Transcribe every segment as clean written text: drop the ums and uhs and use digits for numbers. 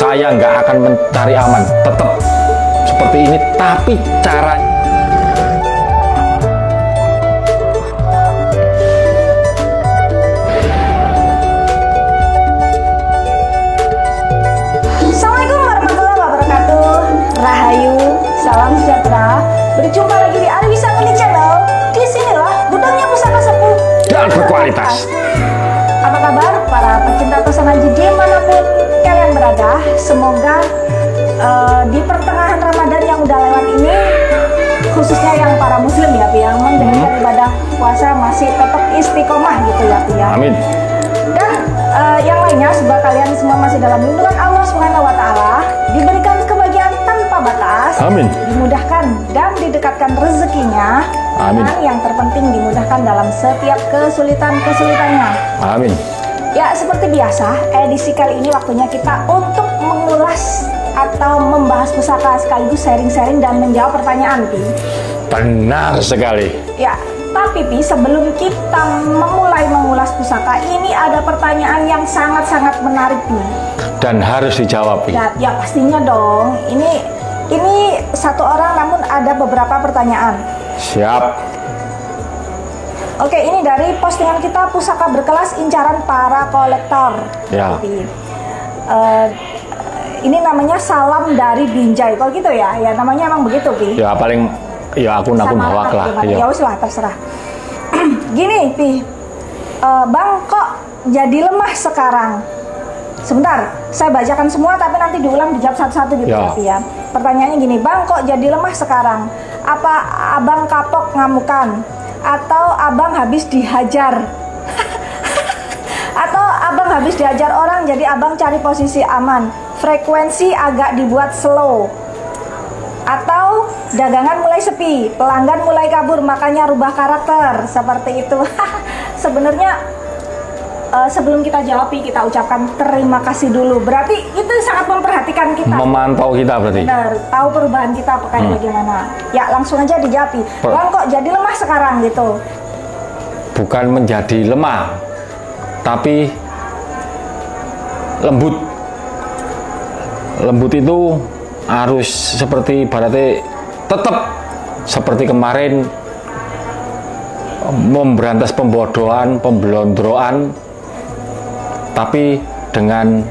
saya nggak akan mencari aman, tetap seperti ini, tapi cara Assalamualaikum warahmatullahi wabarakatuh. Rahayu, salam sejahtera. Berjumpa lagi di Ari Wisangeni Channel. Disinilah gudangnya pusaka sepuh dan berkualitas. Apa kabar para pecinta pesona haji dimanapun kalian berada? Semoga di pertengahan Ramadan yang udah lewat ini, khususnya yang para muslim ya, yang menjalankan ibadah puasa masih tetap istiqomah gitu ya, Amin. Dan yang lainnya, semoga kalian semua masih dalam lindungan Allah Subhanahu wa Ta'ala, diberikan kebahagiaan tanpa batas, Amin. dimudahkan dan didekatkan rezekinya, Amin. dan yang terpenting dimudahkan dalam setiap kesulitan-kesulitannya. Amin. Ya, seperti biasa, edisi kali ini waktunya kita untuk mengulas atau membahas pusaka sekaligus sharing-sharing dan menjawab pertanyaan, Pi. Benar sekali. Ya, tapi Pi, sebelum kita memulai mengulas pusaka ini, ada pertanyaan yang sangat-sangat menarik, Pi. Dan harus dijawab. Ya pastinya dong. Ini satu orang namun ada beberapa pertanyaan. Siap. Oke, ini dari postingan kita, pusaka berkelas incaran para kolektor. Ya. Pi. Ini namanya Salam dari Binjai. Kok gitu ya? Ya namanya emang begitu, Pi. Ya paling ya akun-akun bawah lah. Ya wis lah, terserah. Gini, Pi. Bang, kok jadi lemah sekarang? Sebentar, saya bacakan semua tapi nanti diulang, dijawab satu-satu gitu ya, Pi ya. Pertanyaannya gini, Bang, kok jadi lemah sekarang? Apa abang kapok ngamukan? Atau abang habis dihajar? Atau abang habis dihajar orang jadi abang cari posisi aman? Frekuensi agak dibuat slow? Atau dagangan mulai sepi, pelanggan mulai kabur makanya rubah karakter? Seperti itu. Sebenarnya sebelum kita jawab, kita ucapkan terima kasih dulu. Berarti itu sangat memperhatikan kita, Memantau kita berarti. benar, tahu perubahan kita kayak bagaimana. Ya langsung aja dijawab. Bang, kok jadi lemah sekarang gitu? Bukan menjadi lemah, tapi lembut. Lembut itu harus seperti berarti tetap seperti kemarin, memberantas pembodohan, pembelondroan, tapi dengan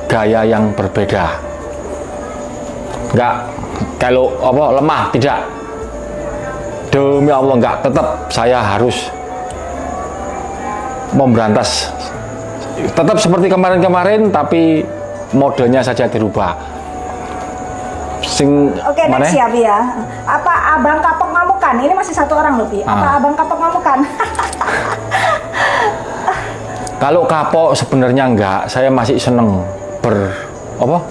gaya yang berbeda. Enggak kalau apa lemah, tidak. Demi Allah enggak, tetap saya harus memberantas. Tetap seperti kemarin-kemarin tapi modelnya saja dirubah. Oke, next ya, Bi ya. Apa abang kapok ngamukan? Ini masih satu orang loh, Bi. Apa abang kapok ngamukan? Kalau kapok sebenarnya enggak, saya masih seneng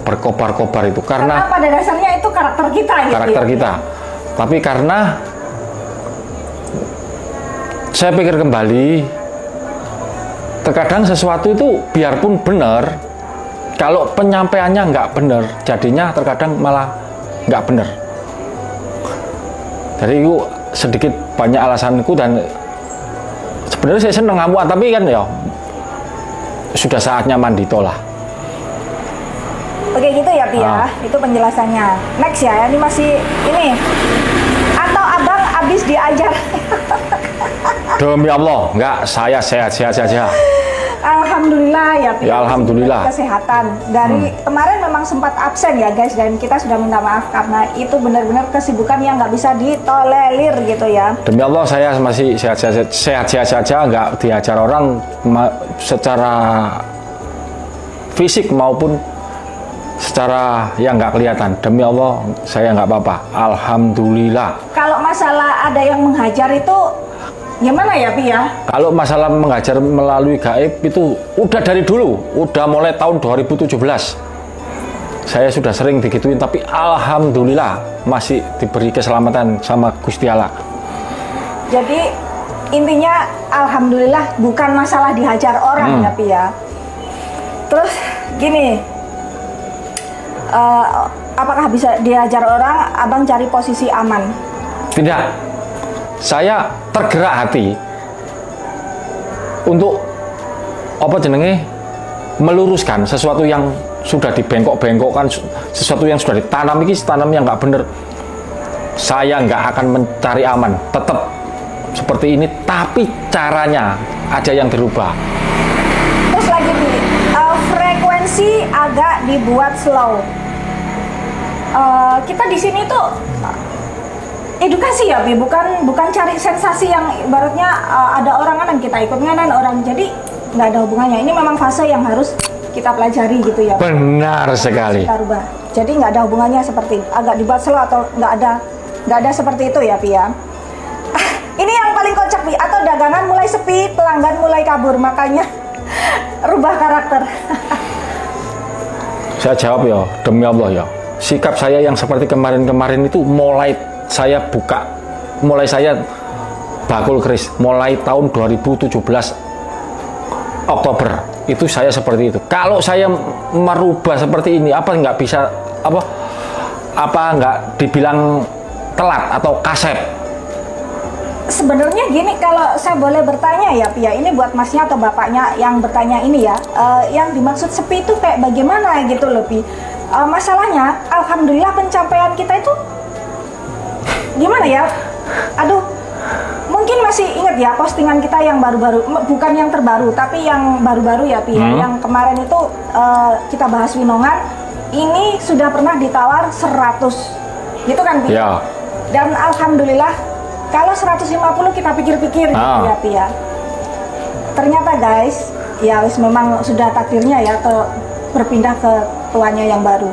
berkobar-kobar itu karena pada dasarnya itu karakter kita gitu. Karakter kita. Tapi karena saya pikir kembali, terkadang sesuatu itu biarpun benar, kalau penyampaiannya nggak benar, jadinya terkadang malah nggak benar. Jadi itu sedikit banyak alasanku, dan sebenarnya saya seneng ngamuan, tapi kan ya sudah saatnya mandito lah. Oke gitu ya, Pi ya. Itu penjelasannya. Next ya, ini masih ini. Atau abang abis diajar? Demi Allah, enggak, saya sehat-sehat saja. Alhamdulillah ya, Pi. Ya, alhamdulillah. Kesehatan. Dari kemarin memang sempat absen ya, guys, dan kita sudah minta maaf karena itu benar-benar kesibukan yang nggak bisa ditolerir gitu ya. Demi Allah, saya masih sehat-sehat saja, nggak diajar orang secara fisik maupun secara yang nggak kelihatan. Demi Allah, saya nggak apa-apa. Alhamdulillah. Kalau masalah ada yang menghajar itu gimana ya, Pi ya? Kalau masalah mengajar melalui gaib itu udah dari dulu, udah mulai tahun 2017. Saya sudah sering digituin, tapi alhamdulillah masih diberi keselamatan sama Gusti Allah. Jadi intinya alhamdulillah bukan masalah dihajar orang ya, Pi ya. Terus gini, apakah bisa dihajar orang? Abang cari posisi aman? Tidak. Saya tergerak hati untuk meluruskan sesuatu yang sudah dibengkok-bengkokkan, sesuatu yang sudah ditanam ini tanam yang nggak bener, saya nggak akan mencari aman, tetap seperti ini, tapi caranya aja yang dirubah. Terus lagi nih, frekuensi agak dibuat slow. Kita di sini tuh edukasi ya, Bi, bukan cari sensasi yang ibaratnya ada orang nganan kita ikut nganan orang, jadi nggak ada hubungannya. Ini memang fase yang harus kita pelajari gitu ya. Benar sekali. Kita rubah. Jadi nggak ada hubungannya seperti agak dibuat slow atau nggak ada seperti itu ya, Pi ya. Ini yang paling kocak, Pi. Atau dagangan mulai sepi, pelanggan mulai kabur, makanya rubah karakter. Saya jawab ya, demi Allah ya. Sikap saya yang seperti kemarin-kemarin itu mulai saya bakul keris mulai tahun 2017 Oktober itu saya seperti itu. Kalau saya merubah seperti ini, apa nggak bisa apa nggak dibilang telat atau kasep? Sebenarnya gini, kalau saya boleh bertanya ya, Pia, ini buat masnya atau bapaknya yang bertanya ini ya, yang dimaksud sepi itu kayak bagaimana gitu loh, Pi. Masalahnya, alhamdulillah pencapaian kita itu gimana ya? Aduh, mungkin masih ingat ya postingan kita yang baru-baru, bukan yang terbaru, tapi yang baru-baru ya, Pi. Yang kemarin itu kita bahas Winongan, ini sudah pernah ditawar 100, gitu kan, Pi? Ya. Dan alhamdulillah, kalau 150 kita pikir-pikir gitu ya, Pi ya. Ternyata guys, ya wis memang sudah takdirnya ya berpindah ke tuannya yang baru.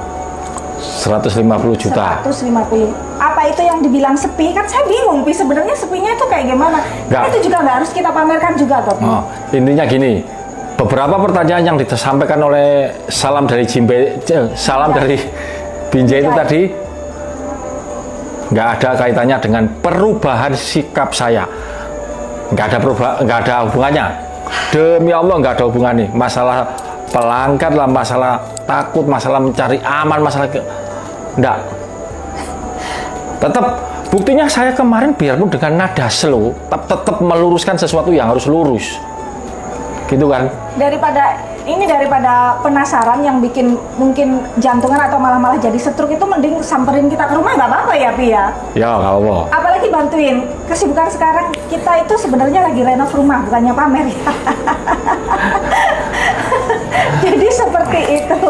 150 juta. 150. Apa itu yang dibilang sepi? Kan saya bingung, Pi. Sebenarnya sepinya itu kayak gimana? Itu juga nggak harus kita pamerkan juga, Pi. Intinya gini, beberapa pertanyaan yang disampaikan oleh salam dari Binjai itu tadi nggak ada kaitannya dengan perubahan sikap saya. Nggak ada hubungannya. Demi Allah nggak ada hubungannya. Masalah pelanggan lah, masalah takut, masalah mencari aman, masalah enggak. Tetap buktinya saya kemarin biarpun dengan nada slow tetap meluruskan sesuatu yang harus lurus. Gitu kan? Daripada penasaran yang bikin mungkin jantungan atau malah jadi stroke, itu mending samperin kita ke rumah, nggak apa-apa ya, Pi ya? Ya, nggak apa-apa. Apalagi bantuin. Kesibukan sekarang kita itu sebenarnya lagi renov rumah, bukannya pamer ya. Jadi seperti itu.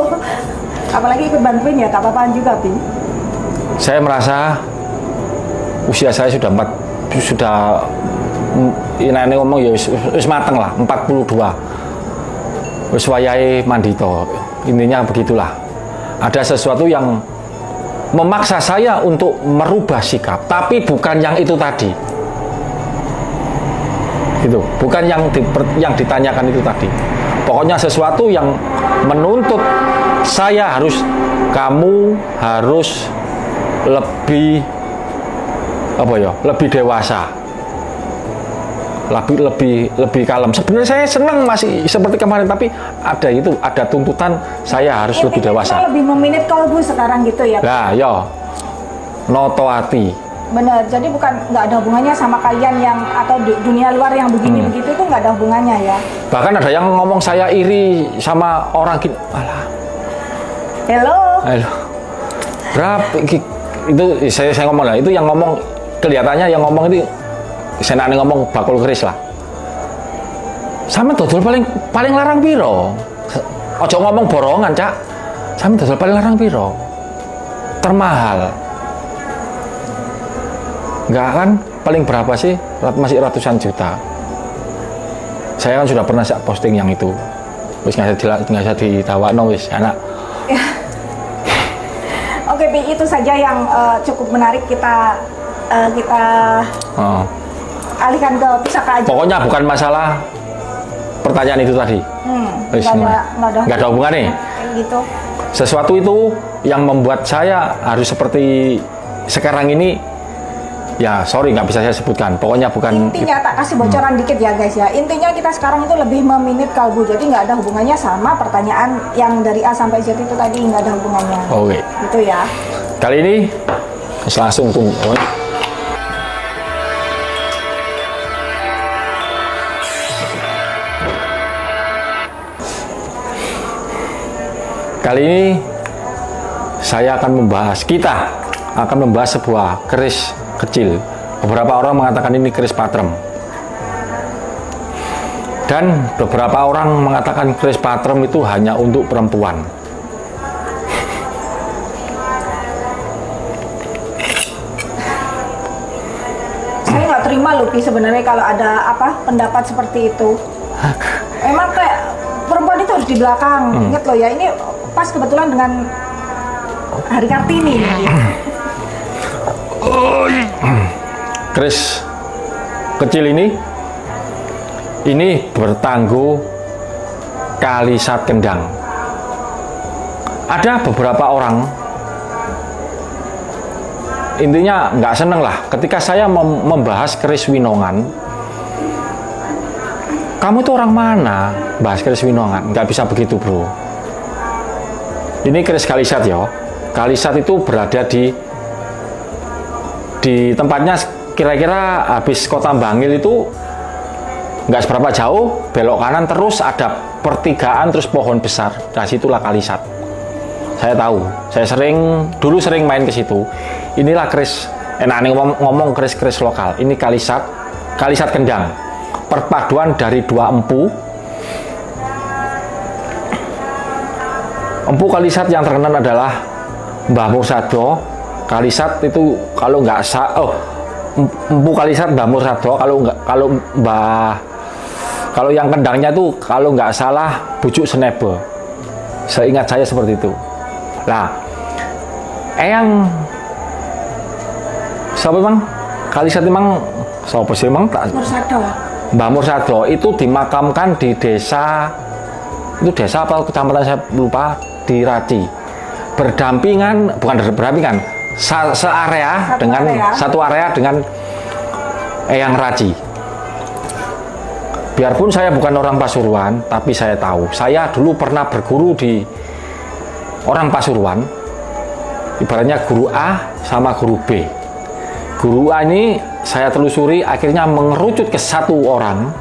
Apalagi ikut bantuin ya, tak apa-apaan juga, Pi. Saya merasa usia saya sudah ini ngomong ya wis mateng lah, 42. Wis wayahe mandito. Intinya begitulah. Ada sesuatu yang memaksa saya untuk merubah sikap, tapi bukan yang itu tadi. Gitu, bukan yang ditanyakan itu tadi. Pokoknya sesuatu yang menuntut kamu harus lebih lebih dewasa, lebih kalem. Sebenarnya saya senang masih seperti kemarin, tapi ada tuntutan saya harus lebih dewasa. Kita lebih meminit kalbu sekarang gitu ya. Nah, yo, noto hati. Bener, jadi nggak ada hubungannya sama kalian yang atau dunia luar yang begini begitu, itu nggak ada hubungannya ya. Bahkan ada yang ngomong saya iri sama orang gini. Alah. Halo. Berapa itu saya ngomong lah, itu yang ngomong kelihatannya yang ngomong itu senane ngomong bakul keris lah. Sama dodol paling larang piro? Ojo ngomong borongan, Cak. Sama dodol paling larang piro? Termahal. Enggak kan? Paling berapa sih? Masih ratusan juta. Saya kan sudah pernah posting yang itu. Wis nggak bisa ditawakno wis, anak. Ya. Oke, Pi, itu saja yang cukup menarik kita alihkan ke pusaka aja. Pokoknya bukan masalah pertanyaan itu tadi. Nggak ada hubungannya. Gitu. Sesuatu itu yang membuat saya harus seperti sekarang ini. Ya, sorry nggak bisa saya sebutkan. Pokoknya bukan. Intinya tak kasih bocoran dikit ya, guys ya. Intinya kita sekarang itu lebih meminit kalbu. Jadi nggak ada hubungannya sama pertanyaan yang dari A sampai Z itu tadi, nggak ada hubungannya. Oke. Gitu ya. Kali ini langsung tunggu. Kali ini saya akan membahas, kita akan membahas sebuah keris kecil. Beberapa orang mengatakan ini keris patrem. Dan beberapa orang mengatakan keris patrem itu hanya untuk perempuan. Saya nggak terima loh Pi sebenarnya kalau ada pendapat seperti itu. Emang kayak perempuan itu harus di belakang. Ingat loh ya, ini pas kebetulan dengan Hari Kartini. Keris kecil ini bertangguh Kalisat Kendang. Ada beberapa orang, intinya nggak seneng lah ketika saya membahas keris Winongan. Kamu itu orang mana bahas keris Winongan? Nggak bisa begitu bro. Ini keris Kalisat ya. Kalisat itu berada di tempatnya kira-kira habis Kota Bangil itu nggak seberapa jauh, belok kanan terus ada pertigaan terus pohon besar. Nah situlah Kalisat. Saya tahu, saya dulu sering main ke situ. Inilah keris, enak ngomong keris lokal. Ini Kalisat Kendang. Perpaduan dari dua empu. Empu Kalisat yang terkenal adalah Mbah Mursado. Kalisat itu kalau nggak empu Kalisat Mbah Mursado, kalau yang kendangnya tuh kalau nggak salah Bujuk Senebe. Seingat saya seperti itu. Nah, Eyang siapa emang? Kalisat emang siapa sih emang? Mursado. Mbah Mursado itu dimakamkan di desa, itu desa apa kecamatan saya lupa, di Raci. Bukan berdampingan, satu area dengan Eyang Raci. Biarpun saya bukan orang Pasuruan, tapi saya tahu. Saya dulu pernah berguru di orang Pasuruan. Ibaratnya guru A sama guru B. Guru A ini saya telusuri akhirnya mengerucut ke satu orang.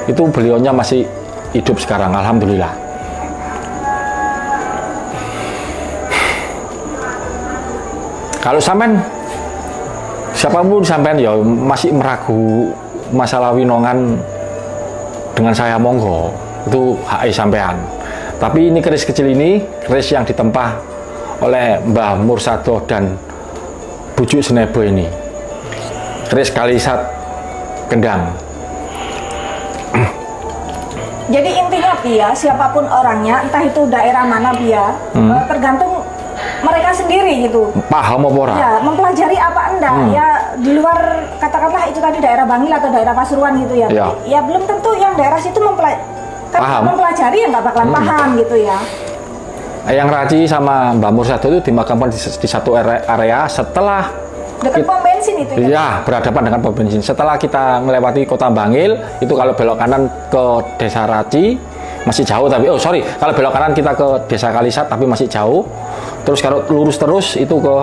Itu beliaunya masih hidup sekarang, alhamdulillah. Kalau siapapun sampean ya masih meragu masalah Winongan dengan saya, monggo, itu hak sampean. Tapi ini keris kecil ini, keris yang ditempah oleh Mbah Mursado dan Bujuk Senebe ini. Keris Kalisat Kendang. Jadi intinya Pia, siapapun orangnya, entah itu daerah mana Pia, tergantung mereka sendiri gitu. Paham apa ora? Ya, mempelajari apa enggak? Ya di luar katakanlah itu tadi daerah Bangil atau daerah Pasuruan gitu ya. Ya belum tentu yang daerah situ mempelajari ya nggak bakalan paham gitu ya. Eyang Raci sama Mbah Mursado itu dimakamkan di satu area setelah dekat pom bensin itu ya? Ya, berhadapan dengan pom bensin. Setelah kita melewati Kota Bangil, itu kalau belok kanan ke Desa Raci masih jauh, tapi kalau belok kanan kita ke Desa Kalisat tapi masih jauh. Terus kalau lurus terus itu ke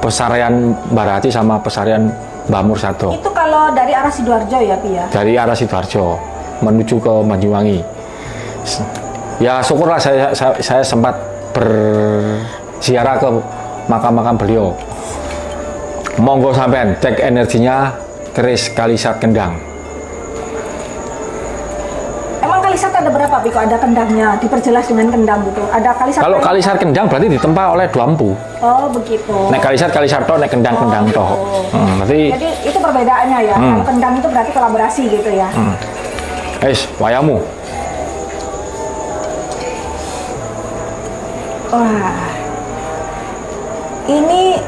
pesarian Mbah Raci sama pesarian Mbah Mursado. Itu kalau dari arah Sidoarjo ya, Pi ya? Dari arah Sidoarjo menuju ke Banyuwangi. Ya syukurlah saya sempat berziarah ke makam-makam beliau. Monggo sampean cek energinya keris Kalisat Kendang. Emang Kalisat ada berapa Pi? Kok ada kendangnya? Diperjelas dengan kendang gitu. Ada Kalisat. Kalau Kalisat Kendang berarti ditempa oleh dua empu. Oh begitu. Nek Kalisat toh, nek kendang toh. Jadi itu perbedaannya ya. Kalau kendang itu berarti kolaborasi gitu ya. Wayamu. Wah, ini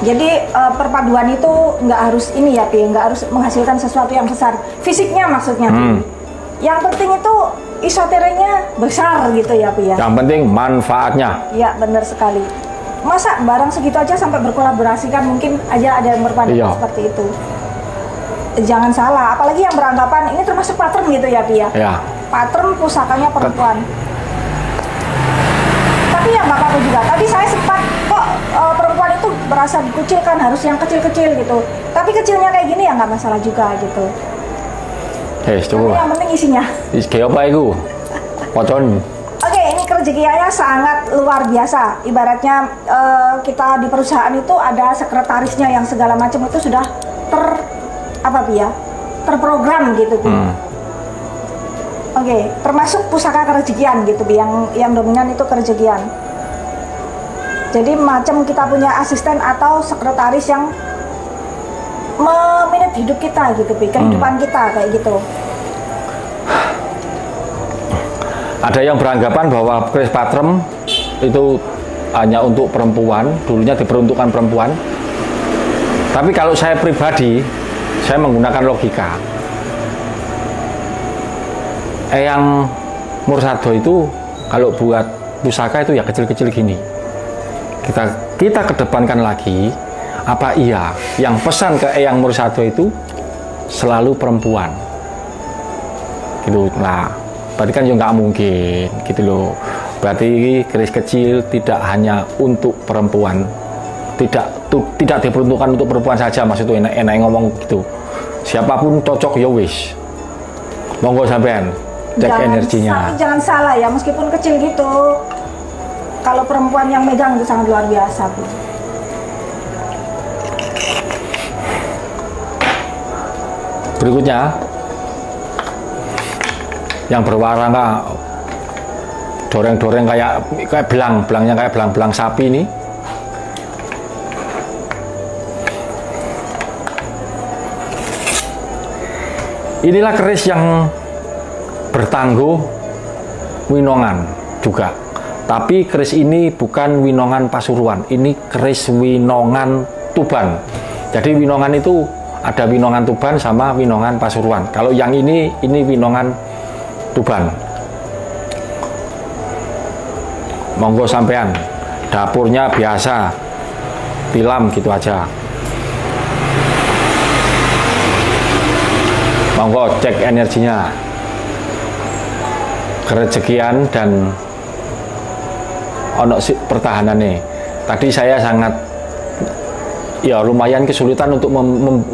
jadi perpaduan itu nggak harus ini ya Pi, nggak harus menghasilkan sesuatu yang besar fisiknya maksudnya Pi. Yang penting itu isoterenya besar gitu ya Pi ya. Yang penting manfaatnya. Ya benar sekali. Masa barang segitu aja sampai berkolaborasi, kan mungkin aja ada yang berpandangan seperti itu. Jangan salah, apalagi yang beranggapan ini termasuk pattern gitu ya Pi ya. Pattern pusakanya perempuan. Tapi ya nggak apa-apa juga. Tadi saya sempat kok perempuan itu berasa dikucilkan, harus yang kecil-kecil gitu. Tapi kecilnya kayak gini ya nggak masalah juga gitu. Coba. Yang penting isinya. Kayak apa itu? Pocon. Oke, ini kerezekiannya sangat luar biasa. Ibaratnya kita di perusahaan itu ada sekretarisnya yang segala macam itu sudah terprogram gitu, Pi. Oke, termasuk pusaka kerezekian gitu, Pi. Yang dominan itu kerezekian. Jadi macam kita punya asisten atau sekretaris yang memanage hidup kita gitu, Pi. Kehidupan kita kayak gitu. Ada yang beranggapan bahwa keris patrem itu hanya untuk perempuan, dulunya diperuntukkan perempuan. Tapi kalau saya pribadi, saya menggunakan logika. Eyang Mursado itu kalau buat pusaka itu ya kecil-kecil gini. Kita kedepankan lagi, apa iya yang pesan ke Eyang Mursado itu selalu perempuan gitu. Nah, berarti kan ya nggak mungkin gitu loh. Berarti keris kecil tidak hanya untuk perempuan, tidak diperuntukkan untuk perempuan saja, maksudnya enak ngomong gitu. Siapapun cocok ya wis. Monggo sampean cek energinya. Jangan salah ya, meskipun kecil gitu, kalau perempuan yang megang itu sangat luar biasa, Bu. Berikutnya yang berwarna doreng-doreng kayak belangnya kayak belang sapi ini. Inilah keris yang bertangguh winongan juga. Tapi keris ini bukan winongan Pasuruan, ini keris winongan Tuban. Jadi winongan itu ada winongan Tuban sama winongan Pasuruan. Kalau yang ini winongan Tuban. Monggo sampean, dapurnya biasa, tilam gitu aja. Monggo cek energinya, kerezekian dan ono pertahanan nih. Tadi saya sangat ya lumayan kesulitan untuk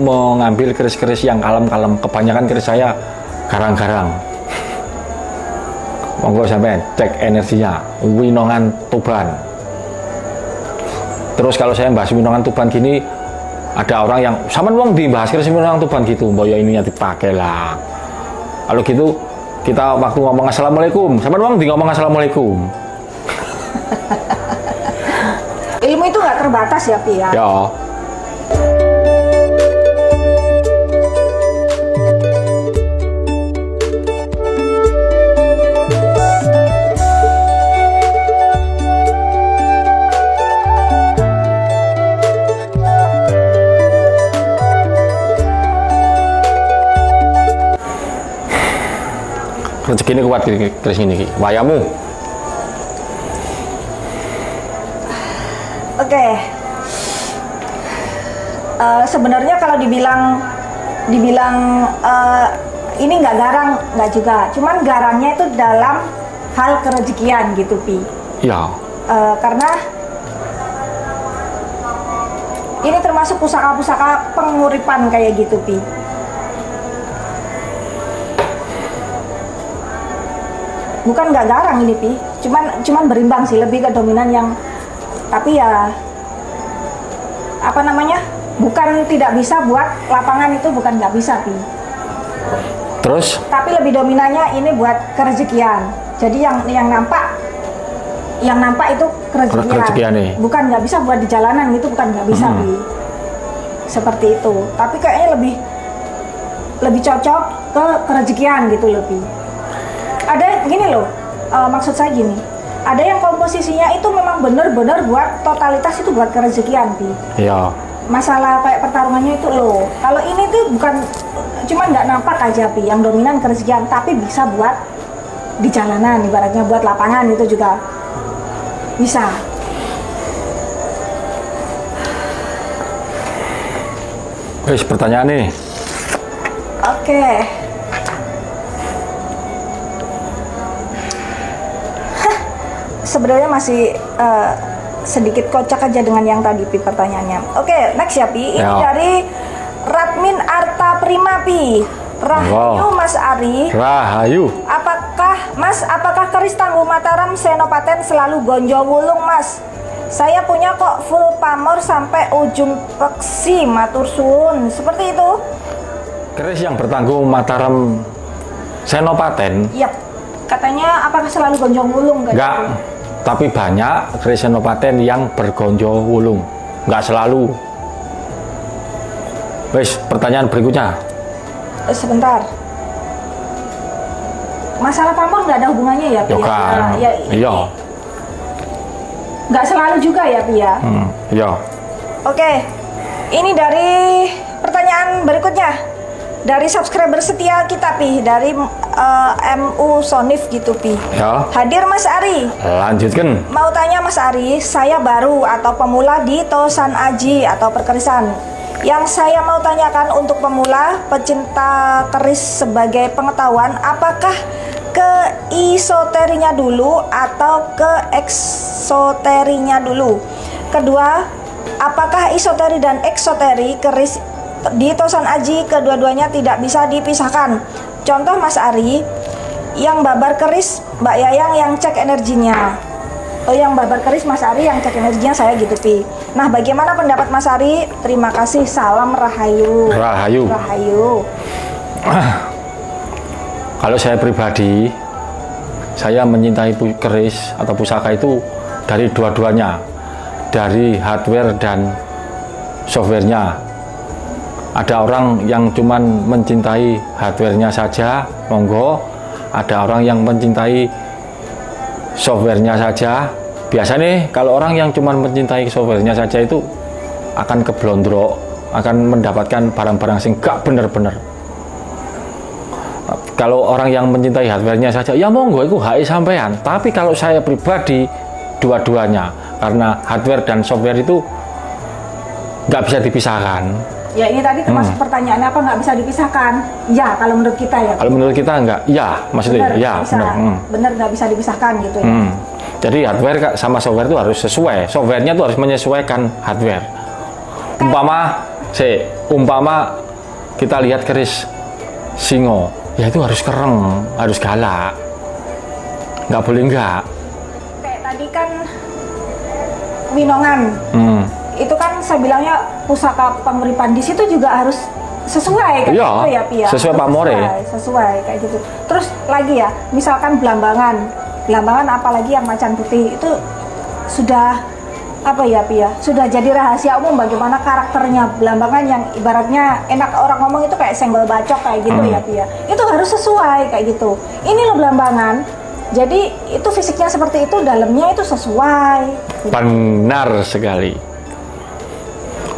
mengambil keris-keris yang kalem-kalem. Kebanyakan keris saya garang-garang. Monggo sampean cek energinya, winongan Tuban. Terus kalau saya bahas winongan Tuban gini, ada orang yang sama wong dibahas keris winongan Tuban gitu, mbak ya ininya dipakai lah. Kalau gitu kita waktu ngomong assalamualaikum, sama wong di ngomong assalamualaikum. Ilmu itu nggak terbatas ya, Pi ya. Ya. Rezeki ini kuat keris ini, wayamu. Oke. Sebenarnya kalau dibilang ini nggak garang, nggak juga. Cuman garangnya itu dalam hal kerezekian gitu, Pi. Ya. Karena ini termasuk pusaka-pusaka penguripan kayak gitu, Pi. Bukan nggak garang ini, Pi. Cuman berimbang sih, lebih ke dominan yang, tapi ya apa namanya, bukan tidak bisa buat lapangan, itu bukan nggak bisa, Pi. Terus? Tapi lebih dominannya ini buat kerezekian. Jadi yang nampak itu kerezekian. Bukan nggak bisa buat di jalanan, itu bukan nggak bisa, Pi. Seperti itu. Tapi kayaknya lebih cocok ke kerezekian gitu loh, Pi. Ada gini loh, maksud saya gini, ada yang komposisinya itu memang bener-bener buat totalitas itu buat kerezekian, Pi. Iya. Masalah kayak pertarungannya itu loh. Kalau ini tuh bukan, cuma nggak nampak aja, Pi, yang dominan kerezekian, tapi bisa buat di jalanan, ibaratnya buat lapangan itu juga bisa. Wis pertanyaan nih. Oke. Sebenarnya masih sedikit kocak aja dengan yang tadi, Pi, pertanyaannya. Oke, next ya, Pi. Ini Ya. dari Radmin Arta Prima, Pi. Rahayu Mas Ari. Rahayu. Apakah keris Tangguh Mataram Senopaten selalu gonjo wulung Mas? Saya punya kok full pamor sampai ujung peksi, matur suwun. Seperti itu. Keris yang bertangguh Mataram Senopaten. Yap. Katanya apakah selalu gonjo wulung? Enggak. Tapi banyak keris Senopaten yang bergonjo wulung. Enggak selalu. Wes, pertanyaan berikutnya. Sebentar. Masalah pamor nggak ada hubungannya ya, Pi? Iya. Nggak selalu juga ya, Pi ya? Iya. Oke, ini dari pertanyaan berikutnya dari subscriber setia kita, Pi, dari MU Sonif gitu, Pi. Ya. Hadir Mas Ari. Lanjutkan. Mau tanya Mas Ari, saya baru atau pemula di Tosan Aji atau perkerisan. Yang saya mau tanyakan untuk pemula pecinta keris sebagai pengetahuan, apakah ke esoterinya dulu atau ke eksoterinya dulu? Kedua, apakah esoteri dan eksoteri keris di Tosan Aji kedua-duanya tidak bisa dipisahkan? Contoh Mas Ari, yang babar keris Mbak Yayang yang cek energinya. Oh, yang babar keris Mas Ari yang cek energinya saya gitu, Pi. Nah, bagaimana pendapat Mas Ari? Terima kasih. Salam Rahayu. Rahayu. Rahayu. Kalau saya pribadi, saya mencintai keris atau pusaka itu dari dua-duanya, dari hardware dan softwarenya. Ada orang yang cuman mencintai hardwarenya saja, monggo. Ada orang yang mencintai softwarenya saja. Biasa nih, kalau orang yang cuma mencintai softwarenya saja itu akan keblondrok, akan mendapatkan barang-barang sing gak bener-bener. Kalau orang yang mencintai hardwarenya saja, ya monggo itu hak sampean. Tapi kalau saya pribadi, dua-duanya, karena hardware dan software itu nggak bisa dipisahkan. Ya, ini tadi termasuk pertanyaannya apa nggak bisa dipisahkan? Ya, kalau menurut kita ya. Kalau menurut kita enggak, ya maksudnya bener, ya benar. Bener nggak bisa dipisahkan gitu ya. Jadi hardware sama software itu harus sesuai. Softwarenya itu harus menyesuaikan hardware. Umpama kita lihat keris singo, ya itu harus kereng, harus galak, nggak boleh enggak. Kayak tadi kan Winongan, itu kan saya bilangnya pusaka penguripan, di situ juga harus sesuai kayak gitu ya, Pi ya. Sesuai pamore. Sesuai kayak gitu. Terus lagi ya, misalkan Belambangan apalagi yang macan putih itu sudah apa ya, Pi ya, sudah jadi rahasia umum bagaimana karakternya Belambangan yang ibaratnya enak orang ngomong itu kayak senggol bacok kayak gitu ya, Pi ya. Itu harus sesuai kayak gitu. Ini loh Belambangan, jadi itu fisiknya seperti itu, dalamnya itu sesuai. Benar sekali.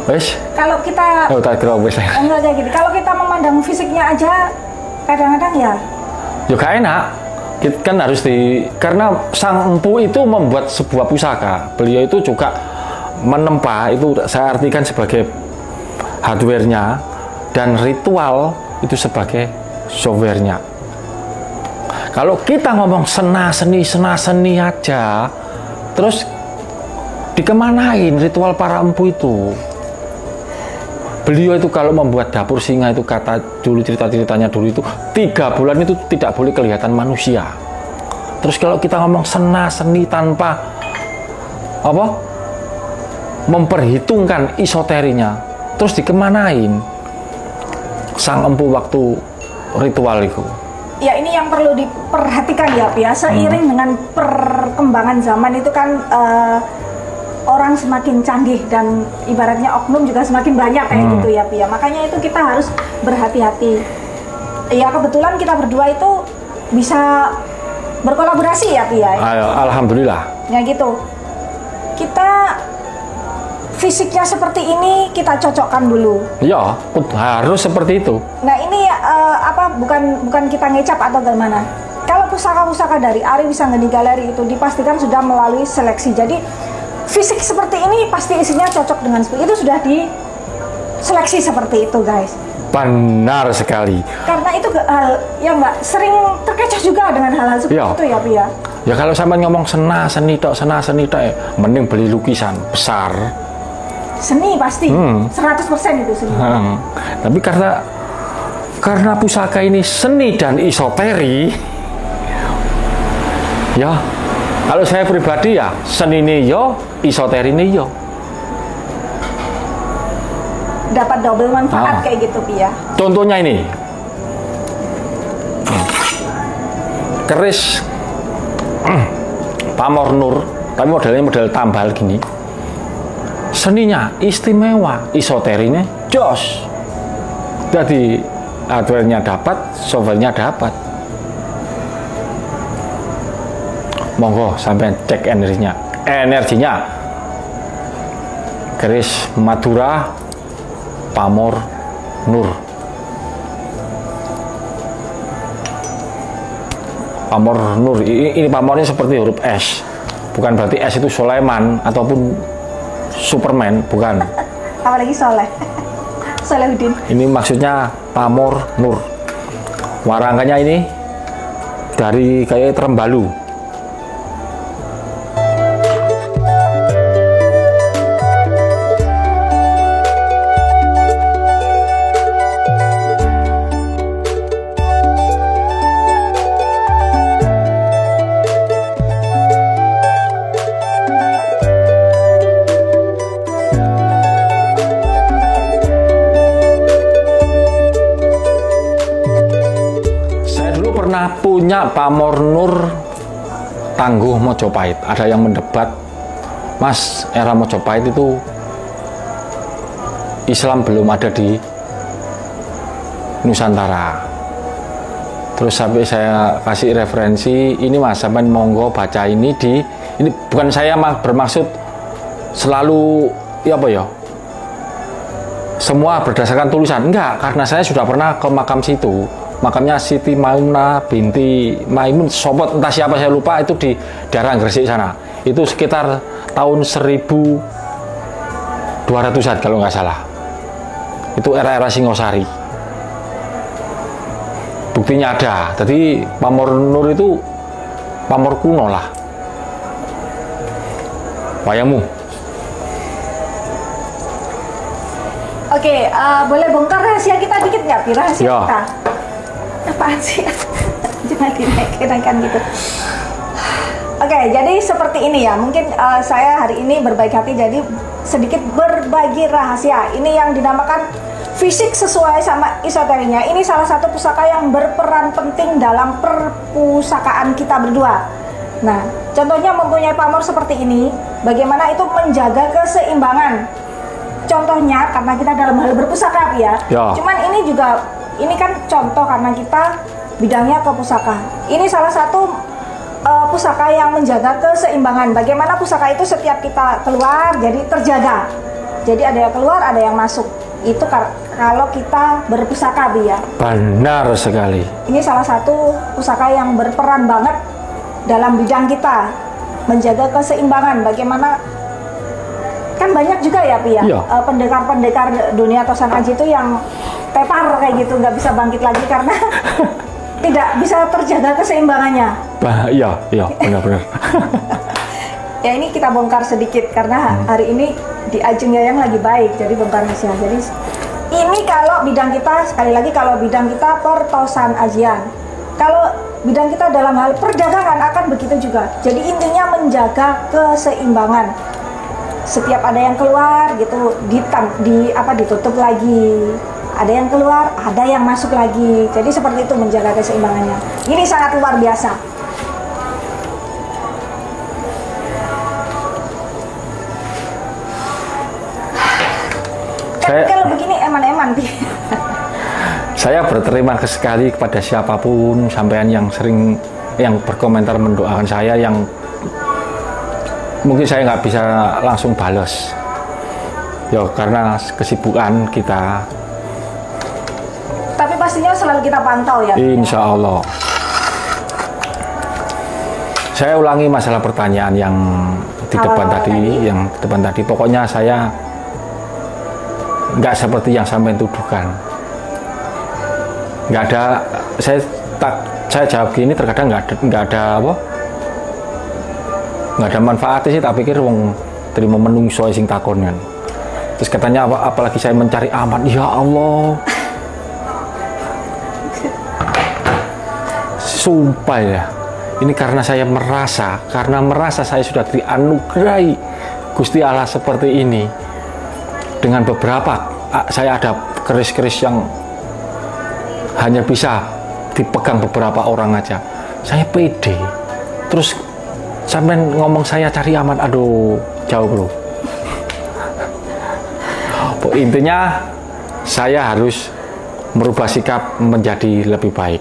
Wes. Kalau kita enggak kayak gitu. Kalau kita memandang fisiknya aja kadang-kadang ya juga enak. Kita kan harus karena sang empu itu membuat sebuah pusaka. Beliau itu juga menempa, itu saya artikan sebagai hardware-nya, dan ritual itu sebagai software-nya. Kalau kita ngomong sena seni aja, terus dikemanain ritual para empu itu? Beliau itu kalau membuat dapur singa itu, kata dulu cerita-ceritanya dulu itu 3 bulan itu tidak boleh kelihatan manusia. Terus kalau kita ngomong seni tanpa apa memperhitungkan esoterinya, terus dikemanain sang empu waktu ritual itu? Ya, ini yang perlu diperhatikan ya, Pi. Seiring dengan perkembangan zaman itu kan orang semakin canggih dan ibaratnya oknum juga semakin banyak kayak gitu ya, Pi. Makanya itu kita harus berhati-hati. Ya, kebetulan kita berdua itu bisa berkolaborasi ya, Pi ya. Alhamdulillah. Ya gitu. Kita fisiknya seperti ini kita cocokkan dulu. Ya, harus seperti itu. Nah, ini bukan kita ngecap atau gimana. Kalau pusaka-pusaka dari Ari Wisanggeni Galeri itu dipastikan sudah melalui seleksi. Jadi fisik seperti ini pasti isinya cocok dengan itu, sudah diseleksi seperti itu, guys. Benar sekali. Karena itu ya nggak sering terkecoh juga dengan hal-hal seperti itu ya, Pi ya. Ya kalau sampai ngomong seni tok ya, mending beli lukisan besar. Seni pasti 100% itu seni. Tapi karena karena pusaka ini seni dan esoteri, ya kalau saya pribadi ya seni ini yo, esoteri ini yo. Dapat double manfaat kayak gitu Pi ya. Contohnya ini keris pamor nur, tapi modelnya model tambal gini. Seninya istimewa, esoterinya jos. Jadi hardware-nya dapat, software-nya dapat. Monggo sampai cek energinya. Keris Madura Pamor Nur. Pamor Nur ini pamornya seperti huruf S, bukan berarti S itu Sulaiman ataupun Superman, bukan. Apalagi Soleh. Solehudin. Ini maksudnya Pamor Nur. Warangkanya ini dari kayak Terembalu. Punya Pamor Nur Tangguh Mojopahit. Ada yang mendebat, Mas, era Mojopahit itu Islam belum ada di Nusantara. Terus sampai saya kasih referensi, ini Mas, sampai monggo baca ini bukan saya bermaksud selalu ya apa ya, semua berdasarkan tulisan, enggak, karena saya sudah pernah ke makam situ. Makamnya Siti Maimunah binti Maimun Sobot, entah siapa saya lupa, itu di daerah Gresik sana. Itu sekitar tahun 1200-an kalau nggak salah. Itu era-era Singosari. Buktinya ada. Jadi Pamor Nur itu pamor kuno lah. Wayangmu. Oke, boleh bongkar rahasia kita dikit nggak, Pi? Rahasia ya. Kita. Apaan sih? Jangan dinaik-naikkan gitu. Oke, jadi seperti ini ya. Mungkin saya hari ini berbaik hati jadi sedikit berbagi rahasia. Ini yang dinamakan fisik sesuai sama esoterinya. Ini salah satu pusaka yang berperan penting dalam perpustakaan kita berdua. Nah, contohnya mempunyai pamor seperti ini. Bagaimana itu menjaga keseimbangan? Contohnya karena kita dalam hal berpusaka ya. Cuman ini kan contoh karena kita bidangnya ke pusaka. Ini salah satu pusaka yang menjaga keseimbangan. Bagaimana pusaka itu setiap kita keluar jadi terjaga. Jadi ada yang keluar, ada yang masuk. Itu kalau kita berpusaka Bi ya. Benar sekali. Ini salah satu pusaka yang berperan banget dalam bidang kita menjaga keseimbangan. Bagaimana kan banyak juga ya Pi ya, pendekar-pendekar dunia Tosan Aji itu yang tepar kayak gitu, nggak bisa bangkit lagi karena tidak bisa terjaga keseimbangannya. Iya benar-benar. Ya ini kita bongkar sedikit karena hari ini di Ajeng Yayang lagi baik, jadi bongkar rahasia. Jadi ini kalau bidang kita, sekali lagi kalau bidang kita pertosan ajian. Kalau bidang kita dalam hal perdagangan akan begitu juga. Jadi intinya menjaga keseimbangan. Setiap ada yang keluar gitu ditutup lagi. Ada yang keluar, ada yang masuk lagi. Jadi seperti itu menjaga keseimbangannya. Ini sangat luar biasa. Kalau begini eman-eman. Saya berterima kasih sekali kepada siapapun sampean yang berkomentar mendoakan saya, yang mungkin saya nggak bisa langsung balas. Ya karena kesibukan kita. Tapi pastinya selalu kita pantau ya. Insya Allah. Saya ulangi masalah pertanyaan yang di depan tadi. Pokoknya saya nggak seperti yang sampai tuduhkan. Nggak ada. Saya jawab gini, terkadang nggak ada manfaatnya sih. Tak pikir wong terima menungso sing takon kan. Terus katanya apalagi saya mencari aman. Ya Allah. sumpah ya, ini karena merasa saya sudah dianugerahi Gusti Allah seperti ini. Dengan beberapa, saya ada keris-keris yang hanya bisa dipegang beberapa orang aja. Saya pede. Terus sampai ngomong saya cari aman, aduh jauh bro. Intinya saya harus merubah sikap menjadi lebih baik.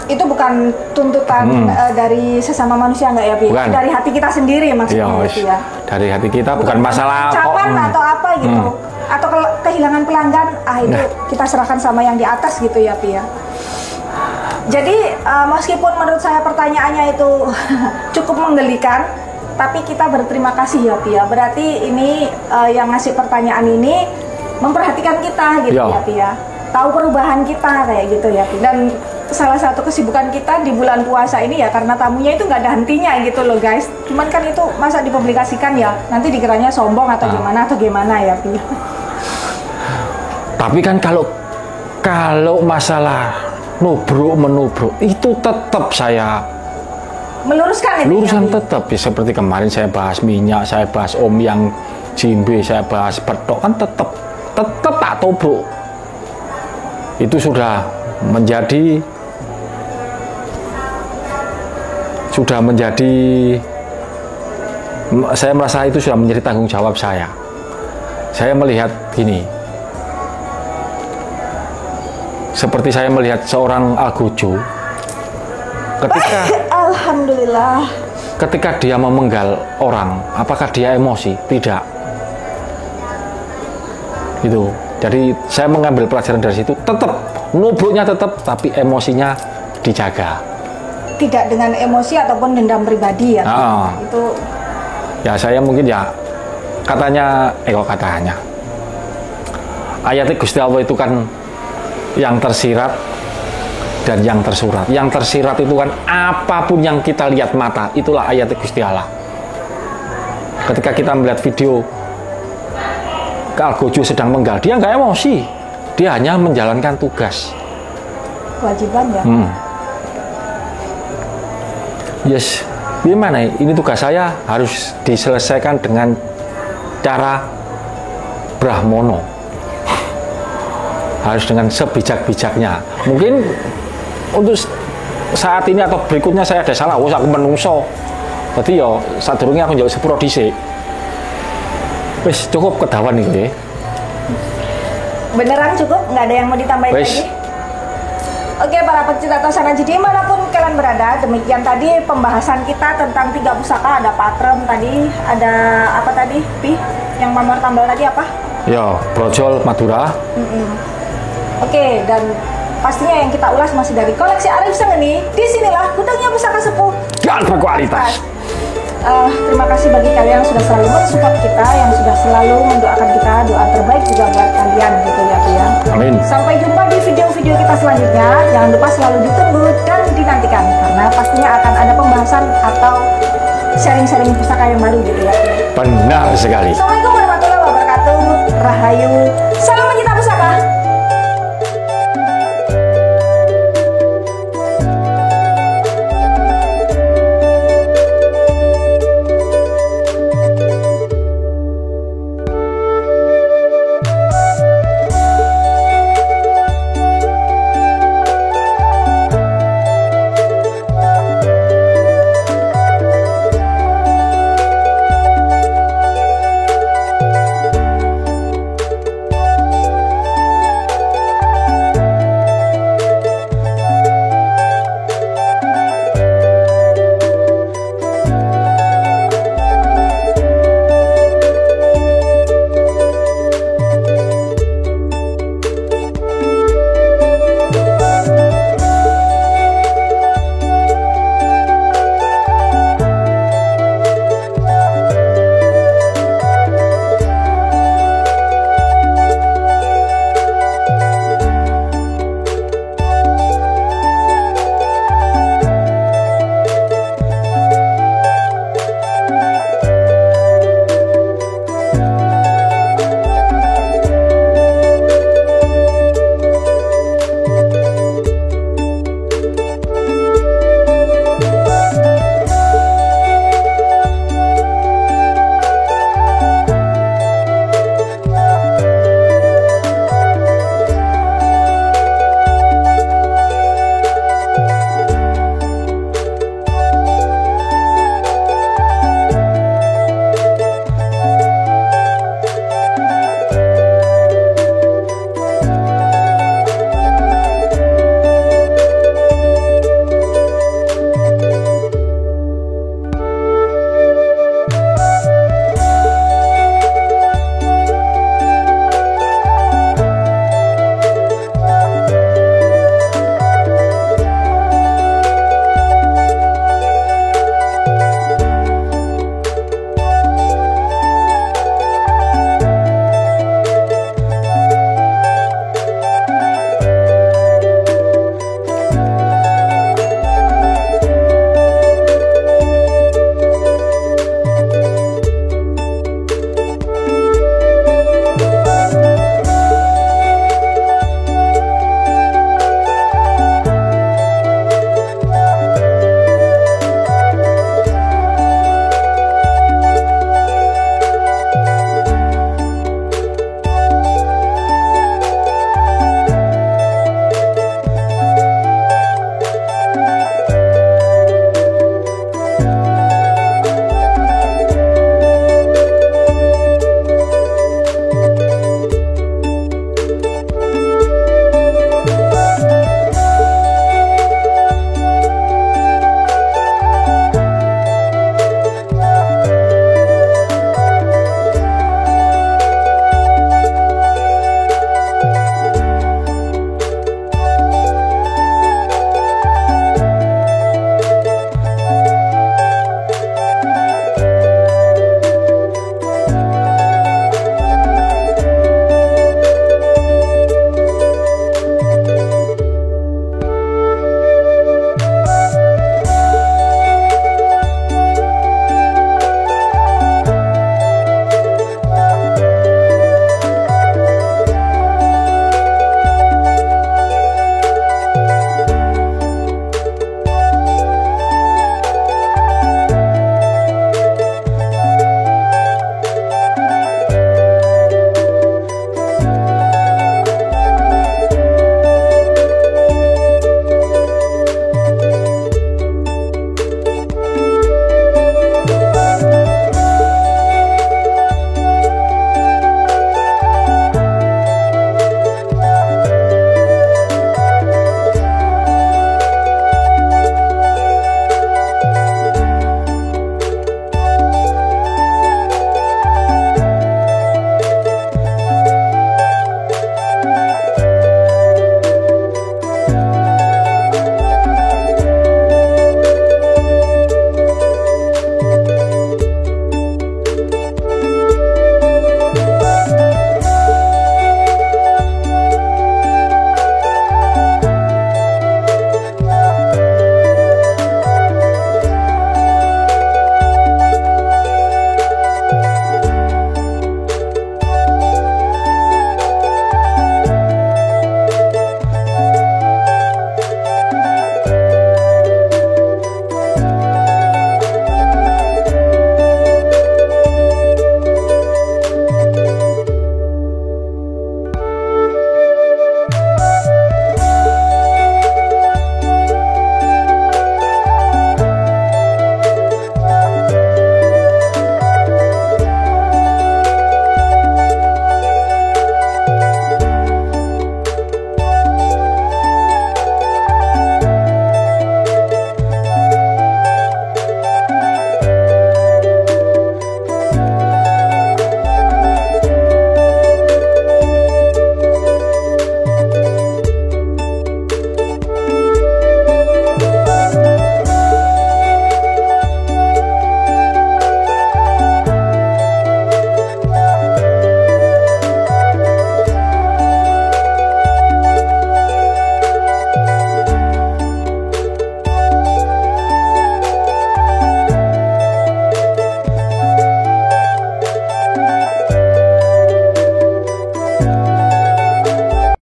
Itu bukan tuntutan dari sesama manusia nggak ya, Pi? Bukan. Dari hati kita sendiri maksudnya Iya, ya. dari hati kita, bukan masalah ucapan atau apa gitu. Atau kehilangan pelanggan, itu kita serahkan sama yang di atas gitu ya, Pi ya. Jadi meskipun menurut saya pertanyaannya itu cukup menggelikan, tapi kita berterima kasih ya, Pi ya. Berarti ini yang ngasih pertanyaan ini memperhatikan kita gitu ya, Pi ya. Tahu perubahan kita kayak gitu ya, Pi. Dan salah satu kesibukan kita di bulan puasa ini ya, karena tamunya itu nggak ada hentinya gitu loh guys. Cuman kan itu masa dipublikasikan ya, nanti dikiranya sombong atau gimana ya, Pi. Tapi kan kalau masalah nubruk itu tetap saya meluruskan itu. Lurusan tetap ya, seperti kemarin saya bahas minyak, saya bahas om yang jimbe, saya bahas petok, kan tetap tak tubruk. Itu sudah menjadi saya merasa itu sudah menjadi tanggung jawab saya. Saya melihat gini, seperti saya melihat seorang Algojo Alhamdulillah, ketika dia memenggal orang, apakah dia emosi? Tidak. Itu. Jadi saya mengambil pelajaran dari situ, tetap nubruknya tetap, tapi emosinya dijaga. Tidak dengan emosi ataupun dendam pribadi ya. Itu ya saya mungkin ya katanya ayat Gusti Allah itu kan yang tersirat dan yang tersurat. Yang tersirat itu kan apapun yang kita lihat mata, itulah ayat Gusti Allah. Ketika kita melihat video Algojo sedang menggal, dia nggak emosi, dia hanya menjalankan tugas. Kewajiban ya. Yes, gimana? Ini tugas saya harus diselesaikan dengan cara Brahmono. Harus dengan sebijak-bijaknya. Mungkin untuk saat ini atau berikutnya saya ada salah, aku menungso. Jadi yo sadurunge aku njauh sepuro dhisik. Wis cukup kedawan iki. Beneran cukup? Nggak ada yang mau ditambahin lagi? Oke, para pecinta Tosana, jadi manapun kalian berada, demikian tadi pembahasan kita tentang 3 pusaka. Ada patrem tadi, ada apa tadi, Pi? Yang Mamar tambal tadi apa? Ya, brojol Madura. Oke, dan pastinya yang kita ulas masih dari koleksi Arif Sengeni. Disinilah gudangnya pusaka sepuh dan berkualitas. Terima kasih bagi kalian yang sudah selalu mensupport kita, yang sudah selalu mendoakan kita, doa terbaik juga buat kalian gitu ya, Pi ya. Amin. Sampai jumpa di video-video kita selanjutnya. Jangan lupa selalu ditunggu dan dinantikan, karena pastinya akan ada pembahasan atau sharing-sharing pusaka yang baru gitu ya, Pi. Benar sekali. Assalamualaikum warahmatullahi wabarakatuh. Rahayu. Salam